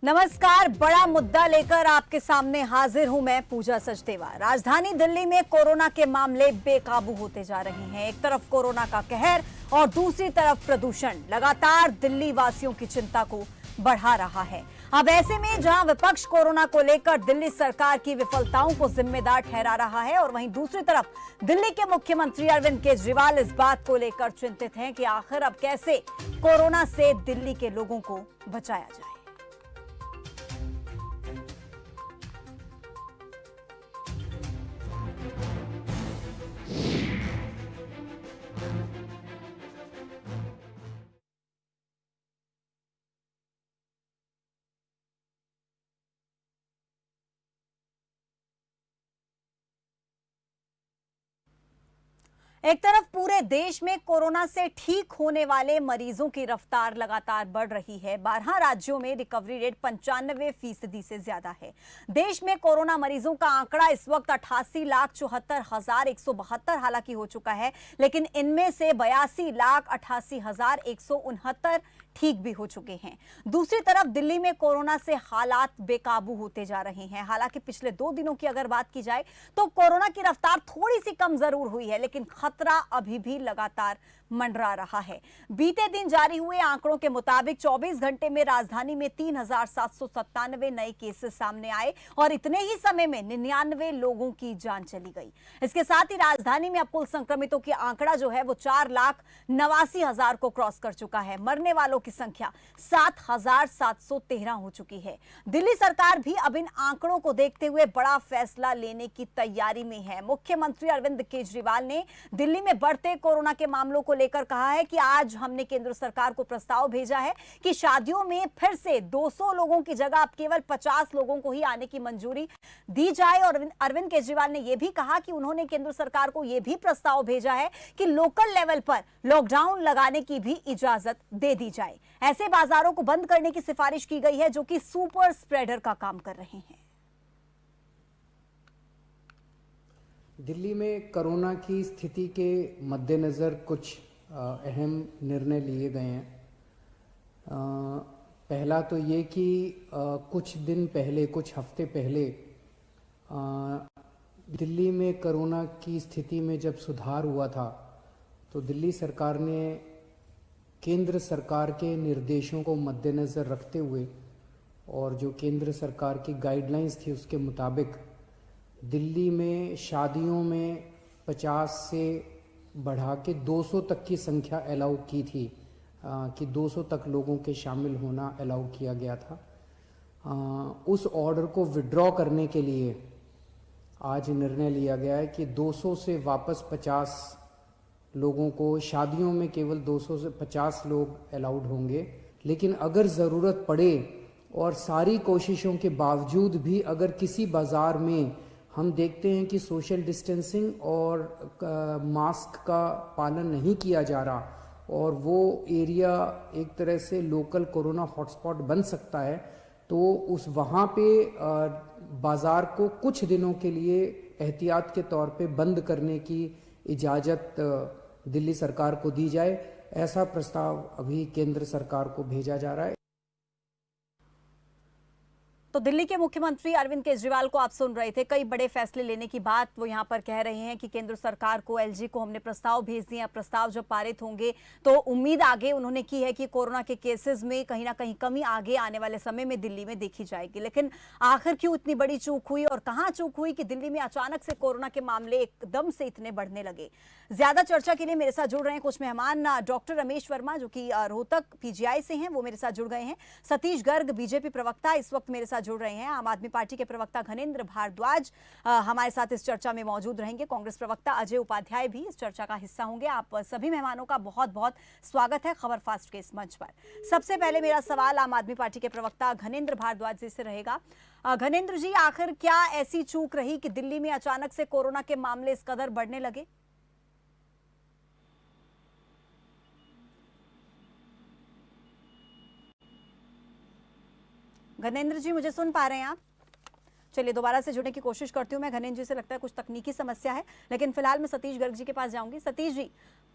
नमस्कार। बड़ा मुद्दा लेकर आपके सामने हाजिर हूं मैं, पूजा सचदेवा। राजधानी दिल्ली में कोरोना के मामले बेकाबू होते जा रहे हैं। एक तरफ कोरोना का कहर और दूसरी तरफ प्रदूषण लगातार दिल्ली वासियों की चिंता को बढ़ा रहा है। अब ऐसे में जहां विपक्ष कोरोना को लेकर दिल्ली सरकार की विफलताओं को जिम्मेदार ठहरा रहा है और वहीं दूसरी तरफ दिल्ली के मुख्यमंत्री अरविंद केजरीवाल इस बात को लेकर चिंतित हैं कि आखिर अब कैसे कोरोना से दिल्ली के लोगों को बचाया जाए। एक तरफ पूरे देश में कोरोना से ठीक होने वाले मरीजों की रफ्तार लगातार बढ़ रही है। 12 राज्यों में रिकवरी रेट 95% से ज्यादा है। देश में कोरोना मरीजों का आंकड़ा इस वक्त 88,74,172 हालांकि हो चुका है, लेकिन इनमें से 82,88,169 ठीक भी हो चुके हैं। दूसरी तरफ दिल्ली में कोरोना से हालात बेकाबू होते जा रहे हैं। हालांकि पिछले 2 दिनों की अगर बात की जाए तो कोरोना की रफ्तार थोड़ी सी कम जरूर हुई है, लेकिन खतरा अभी भी लगातार मंडरा रहा है। बीते दिन जारी हुए आंकड़ों के मुताबिक 24 घंटे में राजधानी में 3,797 नए केसेस सामने आए और इतने ही समय में 99 लोगों की जान चली गई। इसके साथ ही राजधानी में अब कुल संक्रमितों की आंकड़ा जो है वो 4,89,000 को क्रॉस कर चुका है। मरने वालों की संख्या 7,713 हो चुकी है। दिल्ली सरकार भी अब इन आंकड़ों को देखते हुए बड़ा फैसला लेने की तैयारी में है। मुख्यमंत्री अरविंद केजरीवाल ने दिल्ली में बढ़ते कोरोना के मामलों को लेकर कहा है कि आज हमने केंद्र सरकार को प्रस्ताव भेजा है कि शादियों में फिर से 200 लोगों की जगह अब केवल 50 लोगों को ही आने की मंजूरी दी जाए। और अरविंद केजरीवाल ने यह भी कहा कि उन्होंने केंद्र सरकार को यह भी प्रस्ताव भेजा है कि लोकल लेवल पर लॉकडाउन लगाने की भी इजाजत दे दी जाए। ऐसे बाजारों को बंद करने की सिफारिश की गई है जो कि सुपर स्प्रेडर का काम कर रहे हैं। दिल्ली में कोरोना की स्थिति के मद्देनज़र कुछ अहम निर्णय लिए गए हैं। पहला तो ये कि कुछ दिन पहले, कुछ हफ्ते पहले दिल्ली में कोरोना की स्थिति में जब सुधार हुआ था तो दिल्ली सरकार ने केंद्र सरकार के निर्देशों को मद्देनज़र रखते हुए और जो केंद्र सरकार की गाइडलाइंस थी उसके मुताबिक दिल्ली में शादियों में 50 से बढ़ा के 200 तक की संख्या अलाउ की थी, कि 200 तक लोगों के शामिल होना अलाउ किया गया था। उस ऑर्डर को विड्रॉ करने के लिए आज निर्णय लिया गया है कि 200 से वापस 50 लोगों को, शादियों में केवल 200 से 50 लोग अलाउड होंगे। लेकिन अगर ज़रूरत पड़े और सारी कोशिशों के बावजूद भी अगर किसी बाज़ार में हम देखते हैं कि सोशल डिस्टेंसिंग और मास्क का पालन नहीं किया जा रहा और वो एरिया एक तरह से लोकल कोरोना हॉटस्पॉट बन सकता है, तो उस वहाँ पे बाज़ार को कुछ दिनों के लिए एहतियात के तौर पे बंद करने की इजाज़त दिल्ली सरकार को दी जाए। ऐसा प्रस्ताव अभी केंद्र सरकार को भेजा जा रहा है। तो दिल्ली के मुख्यमंत्री अरविंद केजरीवाल को आप सुन रहे थे। कई बड़े फैसले लेने की बात वो यहां पर कह रहे हैं कि केंद्र सरकार को, एलजी को हमने प्रस्ताव भेज दिए। प्रस्ताव जब पारित होंगे तो उम्मीद आगे उन्होंने की है कि कोरोना के केसेस में कहीं ना कहीं कमी आगे आने वाले समय में दिल्ली में देखी जाएगी। लेकिन आखिर क्यों इतनी बड़ी चूक हुई और कहां चूक हुई कि दिल्ली में अचानक से कोरोना के मामले एकदम से इतने बढ़ने लगे? ज्यादा चर्चा के लिए मेरे साथ जुड़ रहे हैं कुछ मेहमान। डॉक्टर रमेश वर्मा जो कि रोहतक पीजीआई से हैं, वो मेरे साथ जुड़ गए हैं। सतीश गर्ग बीजेपी प्रवक्ता इस वक्त मेरे साथ जुड़ रहे हैं। आम आदमी पार्टी के प्रवक्ता घनेंद्र भारद्वाज हमारे साथ इस चर्चा में मौजूद रहेंगे। कांग्रेस प्रवक्ता अजय उपाध्याय भी इस चर्चा का हिस्सा होंगे। आप सभी मेहमानों का बहुत बहुत स्वागत है खबर फास्ट के इस मंच पर। सबसे पहले मेरा सवाल आम आदमी पार्टी के प्रवक्ता घनेंद्र भारद्वाज जी से रहेगा। घनेंद्र जी, आखिर क्या ऐसी चूक रही कि दिल्ली में अचानक से कोरोना के मामले इस कदर बढ़ने लगे? घनेंद्र जी, मुझे सुन पा रहे हैं आप? चलिए दोबारा से जुड़ने की कोशिश करती हूँ मैं घनेन्द्र जी से। लगता है कुछ तकनीकी समस्या है, लेकिन फिलहाल मैं सतीश गर्ग जी के पास जाऊंगी। सतीश जी,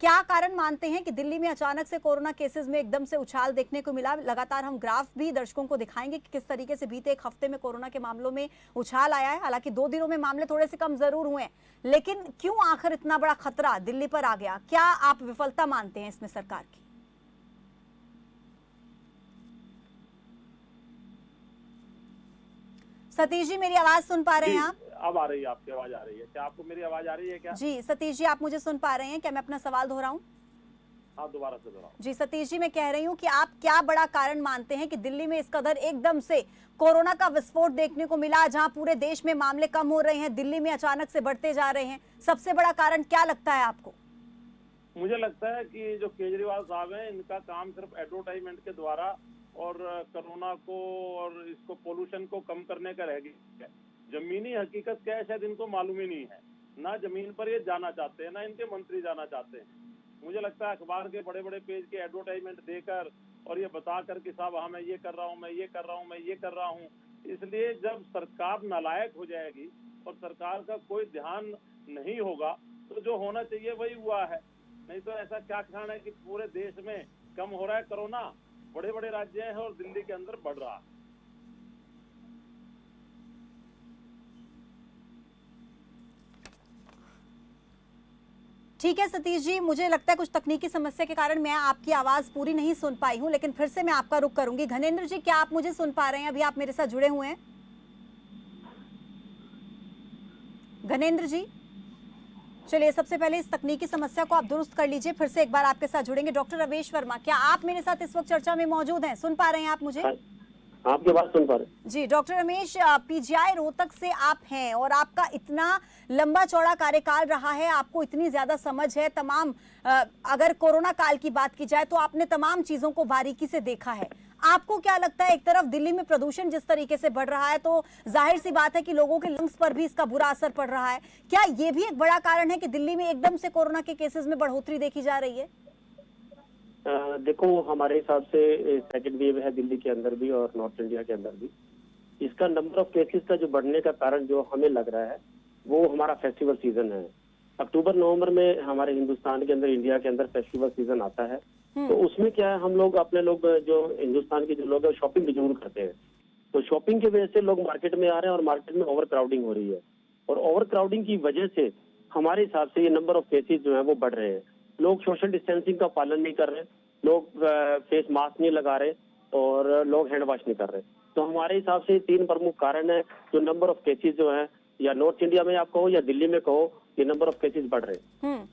क्या कारण मानते हैं कि दिल्ली में अचानक से कोरोना केसेस में एकदम से उछाल देखने को मिला? लगातार हम ग्राफ भी दर्शकों को दिखाएंगे कि किस तरीके से बीते एक हफ्ते में कोरोना के मामलों में उछाल आया है। हालांकि 2 दिनों में मामले थोड़े से कम जरूर हुए हैं, लेकिन क्यों आखिर इतना बड़ा खतरा दिल्ली पर आ गया? क्या आप विफलता मानते हैं इसमें सरकार की? सतीश जी, मेरी आवाज सुन पा रहे हैं आप? अब आ रही है, आपकी आवाज आ रही है क्या? आपको मेरी आवाज आ रही है क्या? जी सतीश जी, आप मुझे सुन पा रहे हैं क्या? मैं अपना सवाल दोहराऊं? हाँ, दोबारा से दोहराओ। जी सतीश जी, मैं कह रही हूं कि आप क्या बड़ा कारण मानते हैं कि दिल्ली में इस कदर एकदम से कोरोना का विस्फोट देखने को मिला, जहां पूरे देश में मामले कम हो रहे हैं, दिल्ली में अचानक से बढ़ते जा रहे हैं? सबसे बड़ा कारण क्या लगता है आपको? मुझे लगता है कि जो केजरीवाल साहब हैं, इनका काम सिर्फ एडवर्टाइजमेंट के द्वारा और कोरोना को और इसको पोल्यूशन को कम करने का रह गया है। जमीनी हकीकत क्या है शायद इनको मालूम ही नहीं है। ना जमीन पर ये जाना चाहते हैं, ना इनके मंत्री जाना चाहते हैं। मुझे लगता है अखबार के बड़े बड़े पेज के एडवर्टाइजमेंट देकर और ये बता कर कि साहब हाँ मैं ये कर रहा हूँ, मैं ये कर रहा हूँ, मैं ये कर रहा हूँ, इसलिए जब सरकार नालायक हो जाएगी और सरकार का कोई ध्यान नहीं होगा तो जो होना चाहिए वही हुआ है। नहीं तो ऐसा क्या कारण है कि पूरे देश में कम हो रहा है कोरोना, बड़े बड़े राज्य हैं और दिल्ली के अंदर बढ़ रहा है। ठीक है सतीश जी, मुझे लगता है कुछ तकनीकी समस्या के कारण मैं आपकी आवाज पूरी नहीं सुन पाई हूं, लेकिन फिर से मैं आपका रुख करूंगी। घनेन्द्र जी, क्या आप मुझे सुन पा रहे हैं? अभी आप मेरे साथ जुड़े हुए हैं? घनेन्द्र जी, चलिए सबसे पहले इस तकनीकी समस्या को आप दुरुस्त कर लीजिए, फिर से एक बार आपके साथ जुड़ेंगे। डॉक्टर रवेश वर्मा, क्या आप मेरे साथ इस वक्त चर्चा में मौजूद हैं? सुन पा रहे हैं आप मुझे? आपकी बात सुन पा रहे। जी डॉक्टर रमेश, पीजीआई रोहतक से आप हैं और आपका इतना लंबा चौड़ा कार्यकाल रहा है, आपको इतनी ज्यादा समझ है तमाम, अगर कोरोना काल की बात की जाए तो आपने तमाम चीजों को बारीकी से देखा है। आपको क्या लगता है, एक तरफ दिल्ली में प्रदूषण जिस तरीके से बढ़ रहा है तो जाहिर सी बात है कि लोगों के लंग्स पर भी इसका बुरा असर पड़ रहा है, क्या ये भी एक बड़ा कारण है कि दिल्ली में एकदम से कोरोना के केसेस में बढ़ोतरी देखी जा रही है? देखो, हमारे हिसाब से सेकंड वेव है दिल्ली के अंदर भी और नॉर्थ इंडिया के अंदर भी। इसका नंबर ऑफ केसेस का जो बढ़ने का कारण जो हमें लग रहा है वो हमारा फेस्टिवल सीजन है। अक्टूबर नवंबर में हमारे हिंदुस्तान के अंदर, इंडिया के अंदर फेस्टिवल सीजन आता है, तो उसमें क्या है, हम लोग अपने लोग जो हिंदुस्तान के जो लोग हैं शॉपिंग भी जरूर करते हैं। तो शॉपिंग की वजह से लोग मार्केट में आ रहे हैं और मार्केट में ओवर क्राउडिंग हो रही है, और ओवर क्राउडिंग की वजह से हमारे हिसाब से ये नंबर ऑफ केसेस जो है वो बढ़ रहे हैं। लोग सोशल डिस्टेंसिंग का पालन नहीं कर रहे, लोग फेस मास्क नहीं लगा रहे और लोग हैंड वॉश नहीं कर रहे। तो हमारे हिसाब से 3 प्रमुख कारण है जो नंबर ऑफ केसेस जो है, या नॉर्थ इंडिया में आप कहो या दिल्ली में कहो, ये नंबर ऑफ केसेस बढ़ रहे हैं।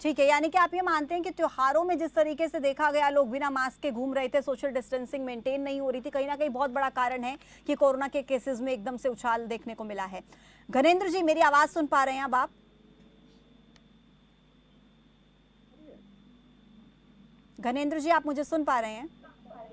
ठीक है, यानी कि आप ये मानते हैं कि त्योहारों में जिस तरीके से देखा गया लोग बिना मास्क के घूम रहे थे, सोशल डिस्टेंसिंग मेंटेन नहीं हो रही थी, कहीं ना कहीं बहुत बड़ा कारण है कि कोरोना के केसेस में एकदम से उछाल देखने को मिला है। घनेन्द्र जी, मेरी आवाज सुन पा रहे हैं अब आप? घनेन्द्र जी, आप मुझे सुन पा रहे हैं?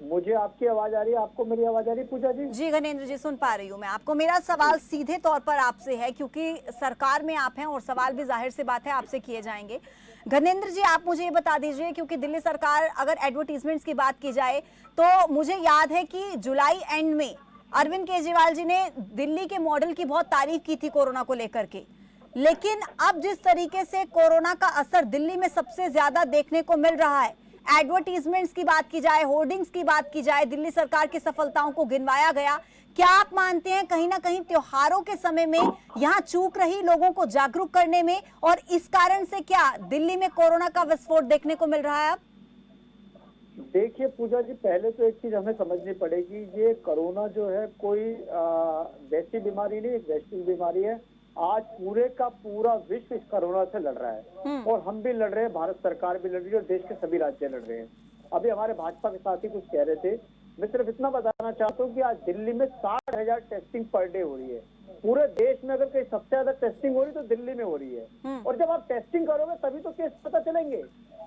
मुझे आपकी आवाज आ रही है, आपको मेरी आवाज आ रही है पूजा जी? जी घनेन्द्र जी, सुन पा रही हूँ मैं आपको। मेरा सवाल सीधे तौर पर आपसे है, क्योंकि सरकार में आप हैं और सवाल भी जाहिर सी बात है आपसे किए जाएंगे। घनेन्द्र जी, आप मुझे ये बता दीजिए, क्योंकि दिल्ली सरकार, अगर एडवर्टीजमेंट्स की बात की जाए तो मुझे याद है कि जुलाई एंड में अरविंद केजरीवाल जी ने दिल्ली के मॉडल की बहुत तारीफ की थी कोरोना को लेकर के, लेकिन अब जिस तरीके से कोरोना का असर दिल्ली में सबसे ज्यादा देखने को मिल रहा है, एडवर्टीजमेंट्स की बात की जाए, होर्डिंग्स की बात की जाए, दिल्ली सरकार की सफलताओं को गिनवाया गया, क्या आप मानते हैं कहीं ना कहीं त्योहारों के समय में यहाँ चूक रही लोगों को जागरूक करने में, और इस कारण से क्या दिल्ली में कोरोना का विस्फोट देखने को मिल रहा है अब? देखिए पूजा जी, पहले तो एक चीज हमें समझनी पड़ेगी, ये कोरोना जो है कोई वैसी बीमारी नहीं, एक वैश्विक बीमारी है। आज पूरे का पूरा विश्व इस कोरोना से लड़ रहा है और हम भी लड़ रहे हैं, भारत सरकार भी लड़ रही है और देश के सभी राज्य लड़ रहे हैं। अभी हमारे भाजपा के साथी कुछ कह रहे थे, मैं सिर्फ इतना बताना चाहता हूँ कि आज दिल्ली में 60,000 टेस्टिंग पर डे हो रही है। पूरे देश में अगर कहीं सबसे ज्यादा टेस्टिंग हो रही है तो दिल्ली में हो रही है, और जब आप टेस्टिंग करोगे तभी तो केस पता चलेंगे।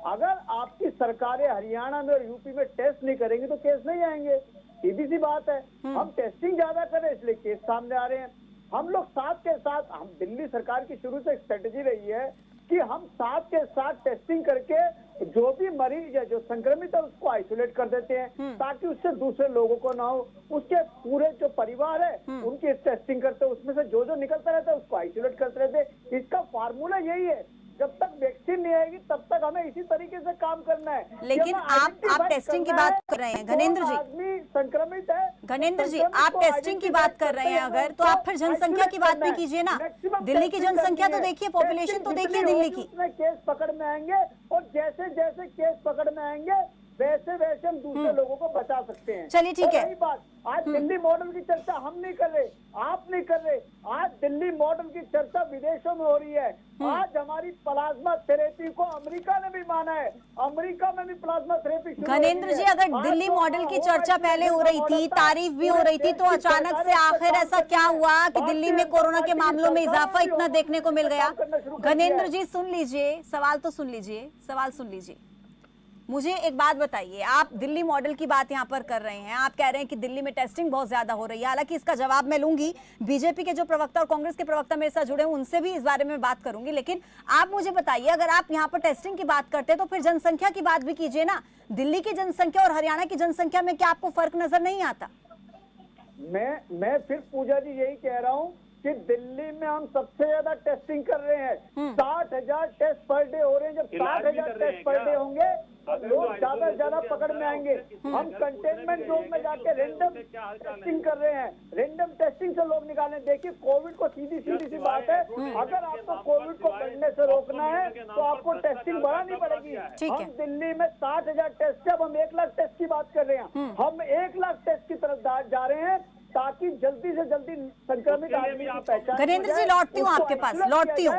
अगर आपकी सरकारें हरियाणा में और यूपी में टेस्ट नहीं करेंगी तो केस नहीं आएंगे, सीधी सी बात है। हम टेस्टिंग ज्यादा करें इसलिए केस सामने आ रहे हैं। हम लोग साथ के साथ, हम दिल्ली सरकार की शुरू से एक स्ट्रेटेजी रही है कि हम साथ के साथ टेस्टिंग करके जो भी मरीज है, जो संक्रमित है, उसको आइसोलेट कर देते हैं ताकि उससे दूसरे लोगों को ना हो। उसके पूरे जो परिवार है उनकी टेस्टिंग करते हैं, उसमें से जो निकलता रहता है उसको आइसोलेट करते रहते हैं। इसका फार्मूला यही है, जब तक वैक्सीन नहीं आएगी तब तक हमें इसी तरीके से काम करना है। लेकिन आप टेस्टिंग की बात कर रहे हैं घनेंद्र जी, आदमी संक्रमित है, घनेंद्र जी आप टेस्टिंग की बात कर रहे हैं अगर, तो आप फिर जनसंख्या की बात भी कीजिए ना। दिल्ली की जनसंख्या तो देखिए, पॉपुलेशन तो देखिए दिल्ली की। उसमें केस पकड़ में आएंगे और जैसे जैसे केस पकड़ में आएंगे वैसे वैसे हम दूसरे लोगों को बचा सकते हैं। चलिए ठीक है। और रही बात, आज दिल्ली मॉडल की चर्चा हम नहीं कर रहे, आप नहीं कर रहे, आज दिल्ली मॉडल की चर्चा विदेशों में हो रही है। आज हमारी प्लाज्मा थेरेपी को अमेरिका ने भी माना है, अमेरिका में भी प्लाज्मा थेरेपी शुरू हो रही है। घनेंद्र जी अगर दिल्ली मॉडल की चर्चा पहले हो रही थी, तारीफ भी हो रही थी, तो अचानक से आखिर ऐसा क्या हुआ कि दिल्ली में कोरोना के मामलों में इजाफा इतना देखने को मिल गया? घनेंद्र जी सुन लीजिए, सवाल तो सुन लीजिए, सवाल सुन लीजिए। मुझे एक बात बताइए, आप दिल्ली मॉडल की बात यहाँ पर कर रहे हैं, आप कह रहे हैं कि दिल्ली में टेस्टिंग बहुत ज्यादा हो रही है। हालांकि इसका जवाब मैं लूंगी, बीजेपी के जो प्रवक्ता और कांग्रेस के प्रवक्ता मेरे साथ जुड़े हैं उनसे भी इस बारे में बात करूंगी। लेकिन आप मुझे बताइए, अगर आप यहाँ पर टेस्टिंग की बात करते हैं तो फिर जनसंख्या की बात भी कीजिए ना। दिल्ली की जनसंख्या और हरियाणा की जनसंख्या में क्या आपको फर्क नजर नहीं आता? मैं फिर पूजा जी यही कह रहा हूँ कि दिल्ली में हम सबसे ज्यादा टेस्टिंग कर रहे हैं। 60,000 टेस्ट पर डे हो रहे हैं। जब 60,000 टेस्ट पर डे होंगे तो लोग ज्यादा से ज्यादा पकड़ में आएंगे। हम कंटेनमेंट जोन में जाके रेंडम टेस्टिंग कर रहे हैं, रेंडम टेस्टिंग से लोग निकालें। देखिए कोविड को सीधी सी बात है, अगर आपको कोविड को बढ़ने से रोकना है तो आपको टेस्टिंग बढ़ानी पड़ेगी। हम दिल्ली में 60,000 टेस्ट, जब हम 1 लाख टेस्ट की बात कर रहे हैं, हम 1 लाख टेस्ट की तरफ जा रहे हैं ताकि जल्दी से जल्दी संक्रमित आदमी की पहचान। घनेंद्र जी लौटती हूँ आपके पास, लौटती हूँ।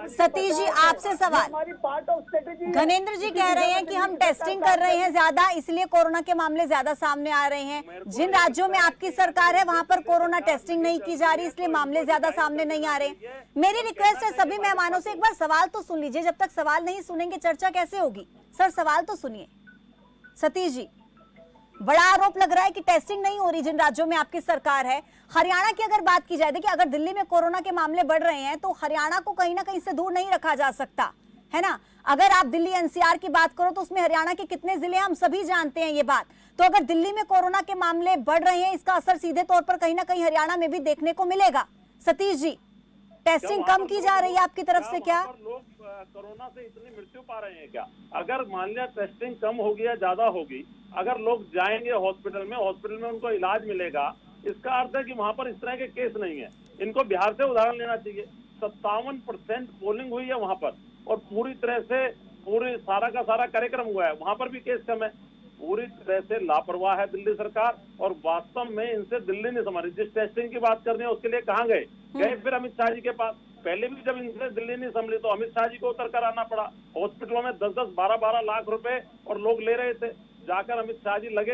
सतीश जी आपसे सवाल। हमारी पार्ट ऑफ स्ट्रेटेजी। घनेंद्र जी कह रहे हैं कि हम टेस्टिंग कर रहे हैं ज्यादा, इसलिए कोरोना के मामले ज्यादा सामने आ रहे हैं। जिन राज्यों में आपकी सरकार है वहां पर कोरोना टेस्टिंग नहीं की जा रही, इसलिए मामले ज्यादा सामने नहीं आ रहे। मेरी रिक्वेस्ट है सभी मेहमानों से, एक बार सवाल तो सुन लीजिए। जब तक सवाल नहीं सुनेंगे चर्चा कैसे होगी? सर सवाल तो सुनिए। सतीश जी, बड़ा आरोप लग रहा है कि टेस्टिंग नहीं हो रही जिन राज्यों में आपकी सरकार है। हरियाणा की अगर बात की जाए, देखिए अगर दिल्ली में कोरोना के मामले बढ़ रहे हैं तो हरियाणा को कहीं ना कहीं से दूर नहीं रखा जा सकता है ना। अगर आप दिल्ली एनसीआर की बात करो तो उसमें हरियाणा के कितने जिले हम सभी जानते हैं ये बात। तो अगर दिल्ली में कोरोना के मामले बढ़ रहे हैं, इसका असर सीधे तौर पर कहीं ना कहीं हरियाणा में भी देखने को मिलेगा। सतीश जी, टेस्टिंग कम की जा रही है आपकी तरफ से क्या? लोग कोरोना से इतनी मृत्यु पा रहे हैं क्या? अगर मान लिया टेस्टिंग कम होगी या ज्यादा होगी, अगर लोग जाएंगे हॉस्पिटल में उनको इलाज मिलेगा, इसका अर्थ है कि वहां पर इस तरह के केस नहीं है। इनको बिहार से उदाहरण लेना चाहिए। 57% पोलिंग हुई है वहां पर और पूरी तरह से सारा का सारा कार्यक्रम हुआ है, वहां पर भी केस कम है। पूरी तरह से लापरवाह है दिल्ली सरकार और वास्तव में इनसे दिल्ली नहीं संभाली। जिस टेस्टिंग की बात कर रहे हैं उसके लिए कहाँ गए फिर अमित शाह जी के पास। पहले भी जब इनसे दिल्ली नहीं संभली तो अमित शाह जी को उतर कर आना पड़ा। हॉस्पिटलों में 10-10, 12-12 लाख रुपए और लोग ले रहे थे। जाकर अमित शाह जी लगे,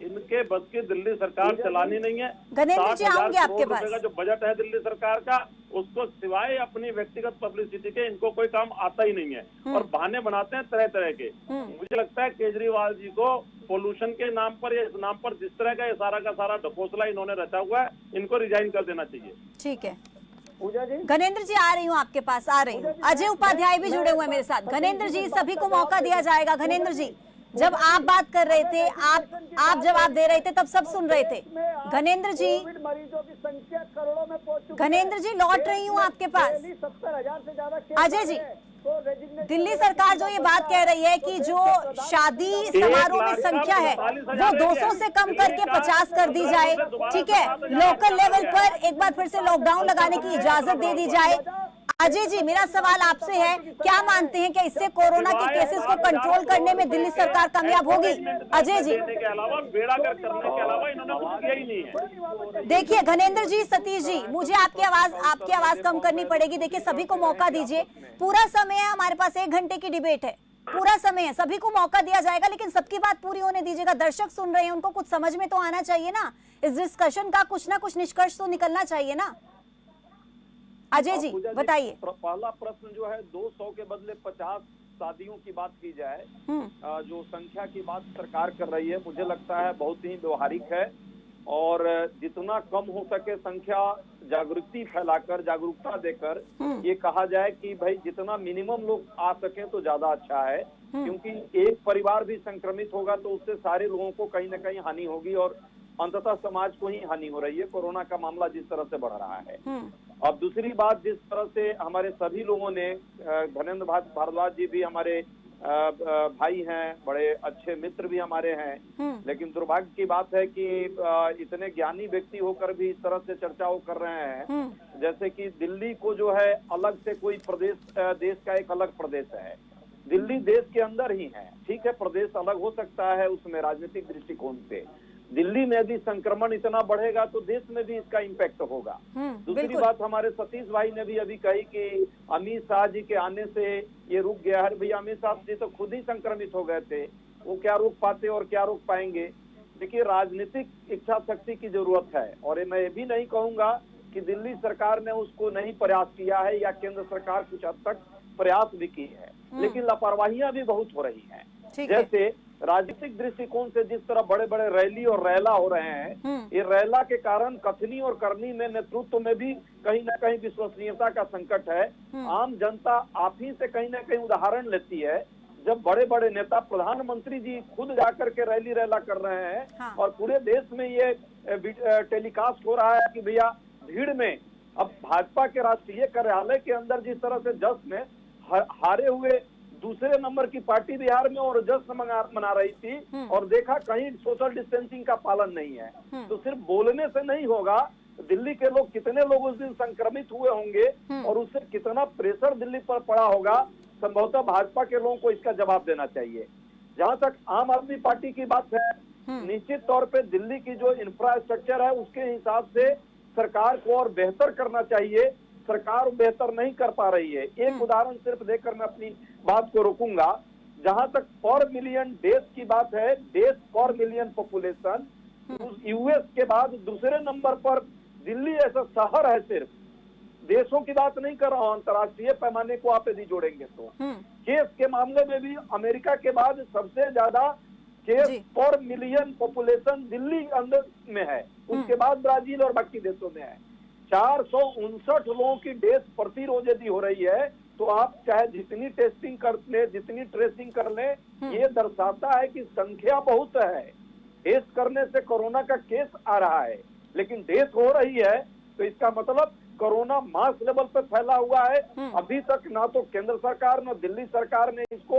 इनके बस की दिल्ली सरकार चलानी नहीं है। 60,000 करोड़ रुपए का जो बजट है दिल्ली सरकार का, उसको सिवाय अपनी व्यक्तिगत पब्लिसिटी के इनको कोई काम आता ही नहीं है और बहाने बनाते हैं तरह तरह के। मुझे लगता है केजरीवाल जी को पोल्यूशन के नाम पर या इस नाम पर जिस तरह का ये सारा का सारा ढकोसला इन्होंने रचा हुआ है, इनको रिजाइन कर देना चाहिए। ठीक है पूजा जी। घनेंद्र जी आ रही हूँ आपके पास, आ रही हूँ। अजय उपाध्याय भी जुड़े हुए हैं मेरे साथ। घनेंद्र जी, सभी को मौका दिया जाएगा। घनेंद्र जी, जब आप बात कर रहे थे, आप जवाब दे रहे थे तब सब सुन रहे थे। घनेंद्र जी, मरीजों की संख्या करोड़ों में पहुंच चुकी है। घनेंद्र जी लौट रही हूँ आपके पास। 70,000 से ज्यादा। अजय जी, दिल्ली सरकार जो ये बात कह रही है कि जो शादी समारोह में संख्या है वो 200 से कम करके 50 कर दी जाए, ठीक है, लोकल लेवल पर एक बार फिर से लॉकडाउन लगाने की इजाजत दे दी जाए। अजय जी, मेरा सवाल आपसे है, क्या मानते हैं कि इससे कोरोना के केसेस को कंट्रोल करने में दिल्ली सरकार कामयाब होगी? अजय जी, के अलावा बेड़ा गर्क करने के अलावा इन्होंने कुछ किया ही नहीं है। देखिए घनेंद्र जी, सतीश जी, मुझे आपकी आवाज कम करनी पड़ेगी। देखिए सभी को मौका दीजिए, पूरा समय है हमारे पास, 1 घंटे की डिबेट है, पूरा समय है, सभी को मौका दिया जाएगा, लेकिन सबकी बात पूरी होने दीजिएगा। दर्शक सुन रहे हैं, उनको कुछ समझ में तो आना चाहिए ना। इस डिस्कशन का कुछ ना कुछ निष्कर्ष तो निकलना चाहिए ना। अजय जी बताइए। पहला प्रश्न जो है 200 के बदले 50 शादियों की बात की जाए, जो संख्या की बात सरकार कर रही है, मुझे लगता है बहुत ही व्यवहारिक है। और जितना कम हो सके संख्या जागृति फैलाकर, जागरूकता देकर ये कहा जाए कि भाई जितना मिनिमम लोग आ सके तो ज्यादा अच्छा है, क्योंकि एक परिवार भी संक्रमित होगा तो उससे सारे लोगों को कहीं ना कहीं हानि होगी और अंततः समाज को ही हानि हो रही है। कोरोना का मामला जिस तरह से बढ़ रहा है। अब दूसरी बात, जिस तरह से हमारे सभी लोगों ने, धर्मेंद्र भारद्वाज जी भी हमारे भाई हैं, बड़े अच्छे मित्र भी हमारे हैं, लेकिन दुर्भाग्य की बात है कि इतने ज्ञानी व्यक्ति होकर भी इस तरह से चर्चा वो कर रहे हैं जैसे कि दिल्ली को जो है अलग से कोई प्रदेश, देश का एक अलग प्रदेश है। दिल्ली देश के अंदर ही है, ठीक है, प्रदेश अलग हो सकता है उसमें राजनीतिक दृष्टिकोण से। दिल्ली में यदि संक्रमण इतना बढ़ेगा तो देश में भी इसका इम्पैक्ट होगा। दूसरी बात, हमारे सतीश भाई ने भी अभी कही कि अमित शाह जी के आने से ये रुक गया है। भैया अमित शाह जी तो खुद ही संक्रमित हो गए थे, वो क्या रोक पाते और क्या रोक पाएंगे। देखिए, राजनीतिक इच्छा शक्ति की जरूरत है, और मैं ये भी नहीं कहूंगा कि दिल्ली सरकार ने उसको नहीं प्रयास किया है या केंद्र सरकार कुछ हद तक प्रयास भी की है, लेकिन लापरवाहियां भी बहुत हो रही हैं। जैसे राजनीतिक दृष्टिकोण से जिस तरह बड़े बड़े रैली और रैला हो रहे हैं, ये रैला के कारण कथनी और करनी में, नेतृत्व में भी कहीं ना कहीं विश्वसनीयता का संकट है। आम जनता आप ही से कहीं ना कहीं उदाहरण लेती है, जब बड़े बड़े नेता, प्रधानमंत्री जी खुद जाकर के रैली रैला कर रहे हैं और पूरे देश में ये टेलीकास्ट हो रहा है कि भैया भीड़ में, अब भाजपा के राष्ट्रीय कार्यालय के अंदर जिस तरह से जश्न में हारे हुए दूसरे नंबर की पार्टी बिहार में और जश्न मना रही थी, और देखा कहीं सोशल डिस्टेंसिंग का पालन नहीं है, तो सिर्फ बोलने से नहीं होगा। दिल्ली के लोग, कितने लोग उस दिन संक्रमित हुए होंगे और उससे कितना प्रेशर दिल्ली पर पड़ा होगा, संभवतः भाजपा के लोगों को इसका जवाब देना चाहिए। जहां तक आम आदमी पार्टी की बात है, निश्चित तौर पे दिल्ली की जो इंफ्रास्ट्रक्चर है उसके हिसाब से सरकार को और बेहतर करना चाहिए। सरकार बेहतर नहीं कर पा रही है। एक उदाहरण सिर्फ देकर मैं अपनी बात को रोकूंगा। जहां तक पर मिलियन देश की बात है, देश पर मिलियन पॉपुलेशन, यूएस के बाद दूसरे नंबर पर दिल्ली ऐसा शहर है। सिर्फ देशों की बात नहीं कर रहा हूं, अंतर्राष्ट्रीय पैमाने को आप यदि जोड़ेंगे तो केस के मामले में भी अमेरिका के बाद सबसे ज्यादा केस पर मिलियन पॉपुलेशन दिल्ली अंदर में है, उसके बाद ब्राजील और बाकी देशों में है। 459 लोगों की डेथ प्रति रोज यदि हो रही है, तो आप चाहे जितनी टेस्टिंग कर ले, जितनी ट्रेसिंग कर ले, ये दर्शाता है कि संख्या बहुत है। टेस्ट करने से कोरोना का केस आ रहा है, लेकिन डेथ हो रही है, तो इसका मतलब कोरोना मास लेवल पे फैला हुआ है। अभी तक ना तो केंद्र सरकार ना दिल्ली सरकार ने इसको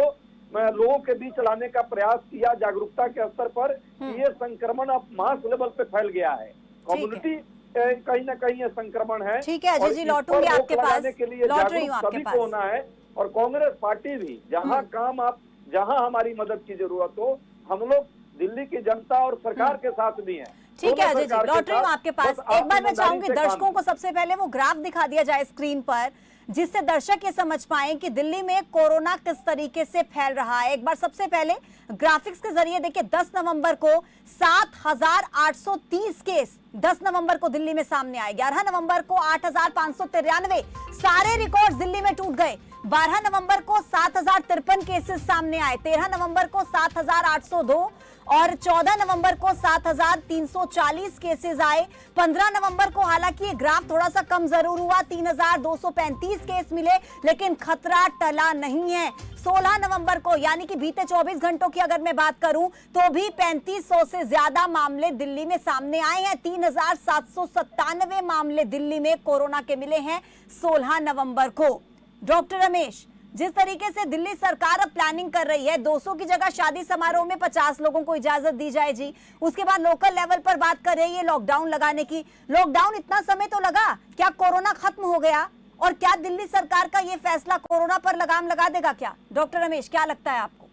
लोगों के बीच लाने का प्रयास किया जागरूकता के स्तर पर। ये संक्रमण अब मास लेवल पे फैल गया है, कम्युनिटी कहीं ना कहीं ये संक्रमण है। ठीक है अजय जी, लौटूंगी आपके पास, के लिए सभी को होना है। और कांग्रेस पार्टी भी, जहां हमारी मदद की जरूरत हो, हम लोग दिल्ली की जनता और सरकार के साथ भी हैं। ठीक है अजय जी, लौट रही हूँ आपके पास। एक बार मैं चाहूंगी दर्शकों को सबसे पहले वो ग्राफ दिखा दिया जाए स्क्रीन पर, जिससे दर्शक ये समझ पाए कि दिल्ली में कोरोना किस तरीके से फैल रहा है। एक बार सबसे पहले ग्राफिक्स के जरिए देखिए, 10 नवंबर को 7,830 केस 10 नवंबर को दिल्ली में सामने आए। 11 नवंबर को 8,593 सारे रिकॉर्ड्स दिल्ली में टूट गए। 12 नवंबर को 7,053 केसेस सामने आए। 13 नवंबर को 7,802 और 14 नवंबर को 7,340 केसेस आए। 15 नवंबर को हालांकि ये ग्राफ थोड़ा सा कम जरूर हुआ, 3,235 केस मिले, लेकिन खतरा टला नहीं है। 16 नवंबर को, यानी कि बीते 24 घंटों की अगर मैं बात करूं, तो भी 3500 से ज्यादा मामले दिल्ली में सामने आए हैं। 3,797 मामले दिल्ली में कोरोना के मिले हैं 16 नवंबर को। डॉक्टर रमेश, जिस तरीके से दिल्ली सरकार अब प्लानिंग कर रही है, 200 की जगह शादी समारोह में 50 लोगों को इजाजत दी जाए जी, उसके बाद लोकल लेवल पर बात कर रही है लॉकडाउन लगाने की। लॉकडाउन इतना समय तो लगा, क्या कोरोना खत्म हो गया? और क्या दिल्ली सरकार का ये फैसला कोरोना पर लगाम लगा देगा क्या? डॉक्टर रमेश, क्या लगता है आपको?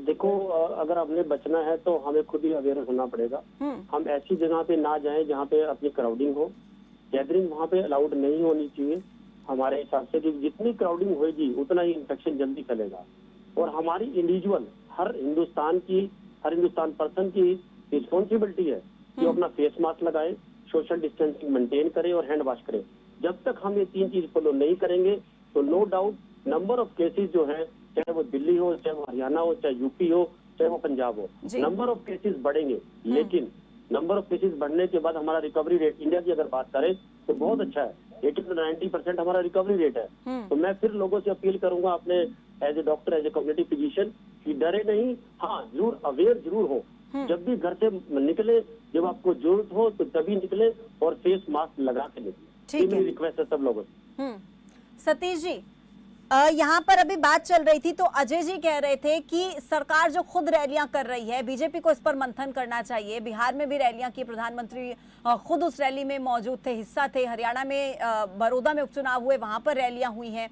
देखो, अगर हमने बचना है तो हमें खुद ही अवेयर होना पड़ेगा। हम ऐसी जगह पे ना जाएं जहाँ पे अपनी क्राउडिंग हो, गैदरिंग वहाँ पे अलाउड नहीं होनी चाहिए हमारे हिसाब से, कि जितनी क्राउडिंग होगी उतना ही इन्फेक्शन जल्दी फैलेगा। और हमारी इंडिविजुअल, हर हिंदुस्तान पर्सन की रिस्पॉन्सिबिलिटी है कि वो अपना फेस मास्क लगाए, सोशल डिस्टेंसिंग मेंटेन करे और हैंड वॉश करे। जब तक हम ये 3 चीज फॉलो नहीं करेंगे तो no doubt number of cases जो है, चाहे वो दिल्ली हो, चाहे वो हरियाणा हो, चाहे यूपी हो, चाहे वो पंजाब हो, नंबर ऑफ केसेस बढ़ेंगे। लेकिन नंबर ऑफ केसेस बढ़ने के बाद हमारा रिकवरी रेट इंडिया की अगर बात करें तो बहुत अच्छा है, 80 to 90% हमारा रिकवरी रेट है। तो मैं फिर लोगों से अपील करूंगा, अपने as a doctor, as a community physician, कि डरे नहीं, हाँ जरूर अवेयर जरूर हो। जब भी घर से निकले, जब आपको जरूरत हो तो तभी निकले और फेस मास्क लगा के निकले। ये मेरी रिक्वेस्ट है सब लोगों से। सतीश जी, यहाँ पर अभी बात चल रही थी तो अजय जी कह रहे थे कि सरकार जो खुद रैलियां कर रही है, बीजेपी को इस पर मंथन करना चाहिए। बिहार में भी रैलियां की, प्रधानमंत्री खुद उस रैली में मौजूद थे, हिस्सा थे। हरियाणा में बड़ौदा में उपचुनाव हुए, वहां पर रैलियां हुई हैं।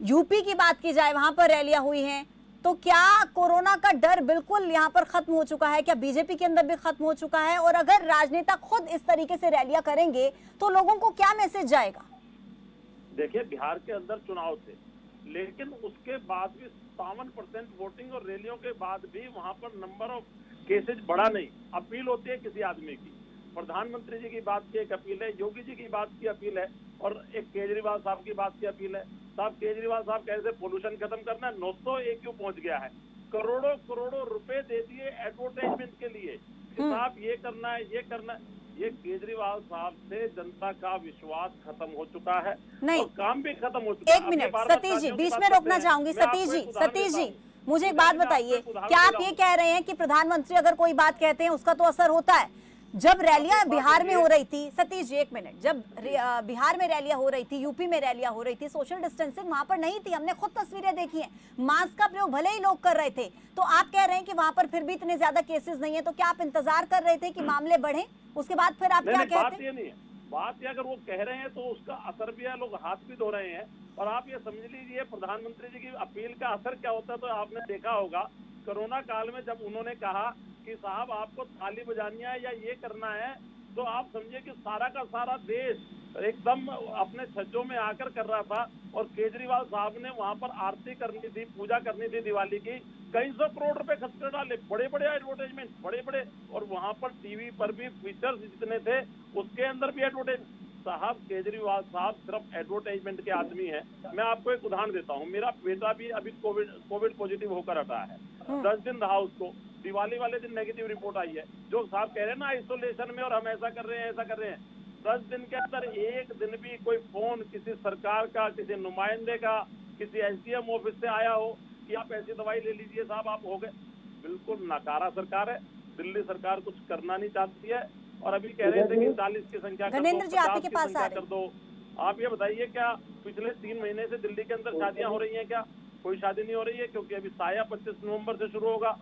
यूपी की बात की जाए, वहां पर रैलियां हुई हैं। तो क्या कोरोना का डर बिल्कुल यहाँ पर खत्म हो चुका है? क्या बीजेपी के अंदर भी खत्म हो चुका है? और अगर राजनेता खुद इस तरीके से रैलियां करेंगे तो लोगों को क्या मैसेज जाएगा? देखिए, बिहार के अंदर चुनाव थे, लेकिन उसके बाद भी 57% वोटिंग और रैलियों के बाद भी वहां पर नंबर ऑफ केसेज बढ़ा नहीं। अपील होती है किसी आदमी की, प्रधानमंत्री जी की बात की एक अपील है, योगी जी की बात की अपील है, और एक केजरीवाल साहब की बात की अपील है। साहब केजरीवाल साहब कैसे पोल्यूशन खत्म करना है, 900 क्यों पहुंच गया है, करोड़ों करोड़ों रुपए दे दिए एडवर्टाइजमेंट के लिए, साहब ये करना है, ये करना है। ये केजरीवाल साहब से जनता का विश्वास खत्म हो चुका है, नहीं, और काम भी खत्म हो चुका है। एक मिनट सतीश जी, बीच में रोकना चाहूंगी। सतीश जी मुझे एक बात बताइए, क्या आप ये कह रहे हैं कि प्रधानमंत्री अगर कोई बात कहते हैं उसका तो असर होता है? जब रैलियां बिहार में हो रही थी, सतीश जी एक मिनट, जब बिहार में रैलियां हो रही थी, यूपी में रैलियां हो रही थी, सोशल डिस्टेंसिंग वहां पर नहीं थी। हमने खुद तस्वीरें देखी हैं, मास्क का प्रयोग भले ही लोग कर रहे थे। तो आप कह रहे हैं कि वहां पर फिर भी इतने ज्यादा केसेस नहीं है, तो क्या आप इंतजार कर रहे थे कि मामले बढ़े, उसके बाद फिर आप क्या कहते हैं? नहीं है बात, ये अगर वो कह रहे हैं तो उसका असर भी है, लोग हाथ भी धो रहे हैं। और आप ये समझ लीजिए प्रधानमंत्री जी की अपील का असर क्या होता है। तो आपने देखा होगा कोरोना काल में जब उन्होंने कहा कि साहब आपको ताली बजानी है या ये करना है, तो आप समझिए कि सारा का सारा देश एकदम अपने छज्जों में आकर कर रहा था। और केजरीवाल साहब ने वहां पर आरती करनी थी, पूजा करनी थी दिवाली की, कई सौ करोड़ रुपए खर्च कर डाले, बड़े बड़े एडवर्टाइजमेंट, बड़े बड़े, और वहां पर टीवी पर भी फीचर्स जितने थे उसके अंदर भी एडवर्टाइजमेंट। साहब केजरीवाल साहब सिर्फ एडवर्टाइजमेंट के आदमी हैं। मैं आपको एक उदाहरण देता हूँ, मेरा बेटा भी अभी कोविड पॉजिटिव होकर हटा है, 10 दिन रहा उसको, दिवाली वाले दिन नेगेटिव रिपोर्ट आई है। जो साहब कह रहे हैं ना आइसोलेशन में और हम ऐसा कर रहे हैं, ऐसा कर रहे हैं, 10 दिन के अंदर एक दिन भी कोई फोन किसी सरकार का, किसी नुमाइंदे का, किसी एसडीएम ऑफिस से आया हो कि आप ऐसी दवाई ले लीजिए साहब आप हो गए? बिल्कुल नकारा सरकार है। दिल्ली सरकार कुछ करना नहीं चाहती है, और अभी कह रहे थे कि 40 की संख्या कर दो, 50 की संख्या कर दो। आप ये बताइए, क्या पिछले 3 महीने से दिल्ली के अंदर शादियां हो रही हैं? क्या कोई शादी नहीं हो रही है? क्योंकि अभी साया 25 नवंबर से शुरू होगा।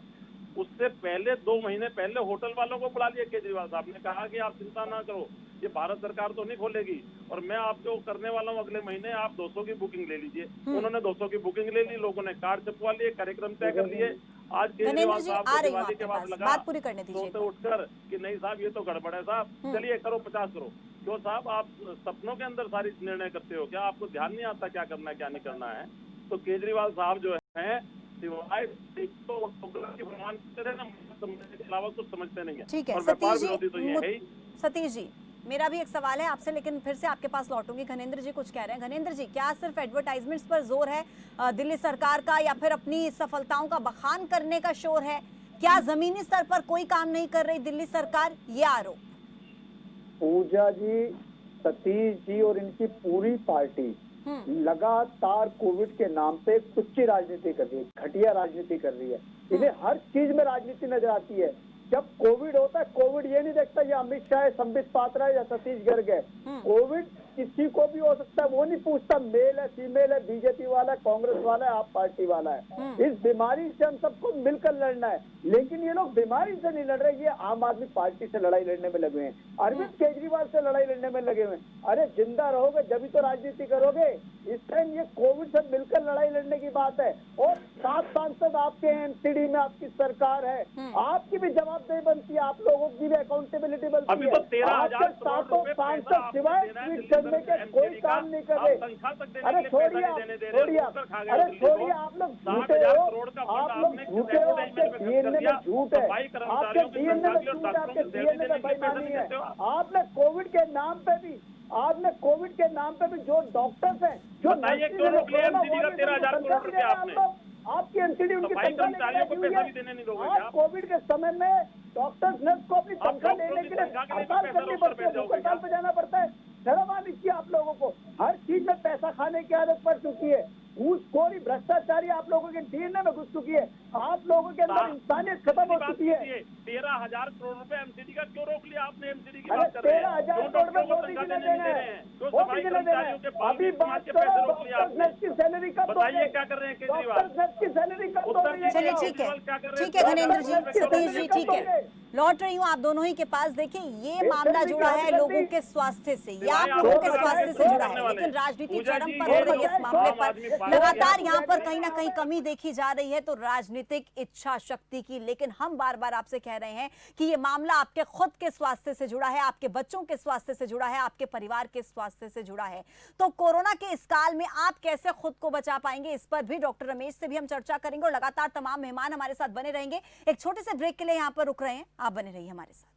उससे पहले 2 महीने पहले होटल वालों को बुला लिया केजरीवाल साहब ने, कहा कि आप चिंता ना करो, ये भारत सरकार तो नहीं खोलेगी और मैं आपको करने वाला हूँ अगले महीने, आप 200 की बुकिंग ले लीजिए। उन्होंने 200 की बुकिंग ले ली, लोगों ने कार्ड छपवा लिए, कार्यक्रम तय कर लिए। आज केजरीवाल साहब को दिवाली के बाद लगा सोते उठकर कि नहीं साहब ये तो गड़बड़ है साहब, चलिए करो 50 करो। क्यों साहब आप सपनों के अंदर सारी निर्णय करते हो क्या? आपको ध्यान नहीं आता क्या करना है क्या नहीं करना है? तो केजरीवाल साहब जो है कुछ समझते नहीं है। ठीक है सतीश जी, मेरा भी एक सवाल है आपसे, लेकिन फिर से आपके पास लौटूंगी। घनेंद्र जी कुछ कह रहे हैं। घनेंद्र जी, क्या सिर्फ एडवर्टाइजमेंट्स पर जोर है दिल्ली सरकार का, या फिर अपनी सफलताओं का बखान करने का शोर है? क्या जमीनी स्तर पर कोई काम नहीं कर रही दिल्ली सरकार, ये आरोप? पूजा जी, सतीश जी और इनकी पूरी पार्टी लगातार कोविड के नाम पे तुच्ची राजनीति कर रही है, घटिया राजनीति कर रही है। इन्हें हर चीज में राजनीति नजर आती है। जब कोविड होता है, कोविड ये नहीं देखता ये अमित शाह है, संबित पात्रा है या सतीश गर्ग है। कोविड किसी को भी हो सकता है, वो नहीं पूछता मेल है, फीमेल है, बीजेपी वाला है, कांग्रेस वाला है, आप पार्टी वाला है। इस बीमारी से हम सबको मिलकर लड़ना है, लेकिन ये लोग बीमारी से नहीं लड़ रहे, ये आम आदमी पार्टी से लड़ाई लड़ने में लगे हैं, अरविंद केजरीवाल से लड़ाई लड़ने में लगे हुए हैं। अरे जिंदा रहोगे जब तो राजनीति करोगे। इस टाइम ये कोविड से मिलकर लड़ाई लड़ने की बात है। और 7 सांसद आपके हैं, एमसीडी में आपकी सरकार है, आपकी भी जवाबदेही बनती है, आप लोगों की भी अकाउंटेबिलिटी बनती है। आपके 7 सांसद सिवाय ट्वीट करने के कोई काम नहीं कर रहे। अरे छोड़िए आप लोग झूठे हो, आप लोग झूठे हो, आपके डीएनए में झूठ है, आपके डीएनए में झूठ है, आपके डीएनए में बेईमानी है। आपने कोविड के नाम पे भी जो डॉक्टर्स हैं, जो आपकी एमसीडी उनकी कर्मचारियों को पैसा भी देने नहीं दोगे आप? कोविड के समय में डॉक्टर्स नर्स को अपनी तनख्वाह लेने के लिए हड़ताल करनी पड़ती है, भूख हड़ताल पे जाना पड़ता है। शर्म आनी चाहिए आप लोगों को। हर चीज में पैसा खाने की आदत पड़ चुकी है। घूसखोरी भ्रष्टाचारी आप लोगों के डीएनए में घुस चुकी है। आप लोगों के अंदर इंसानियत खत्म हो चुकी है। 13,000 करोड़ रुपए एमसीडी का क्यों रोक लिया आपने? एमसीडी की अरे बात कर रहे हैं। 13,000 करोड़ रुपए मोदी जी ने देना है, मोदी जी ने देना है। अभी बात करो डॉक्टर नर्स की सैलरी कब बताइए क्या कर रहे हैं केजरीवाल? डॉक्टर नर्स की सैलरी कब दोगे? चलिए ठीक है घनेंद्र जी, सतीश जी, ठीक है, लौट रही हूँ आप दोनों ही के पास। देखिए ये मामला जुड़ा है लोगों के स्वास्थ्य से, ये आप लोगों के स्वास्थ्य से जुड़ा है, लेकिन राजनीति चरम पर हो रही है इस मामले पर। लगातार यहाँ पर कहीं ना कहीं कमी देखी जा रही है तो राजनीतिक इच्छा शक्ति की, लेकिन हम बार बार आपसे कह रहे हैं कि ये मामला आपके खुद के स्वास्थ्य से जुड़ा है, आपके बच्चों के स्वास्थ्य से जुड़ा है, आपके परिवार के स्वास्थ्य से जुड़ा है। तो कोरोना के इस काल में आप कैसे खुद को बचा पाएंगे, इस पर भी डॉक्टर रमेश से भी हम चर्चा करेंगे और लगातार तमाम मेहमान हमारे साथ बने रहेंगे। एक छोटे से ब्रेक के लिए यहाँ पर रुक रहे हैं, आप बने रहिए हमारे साथ।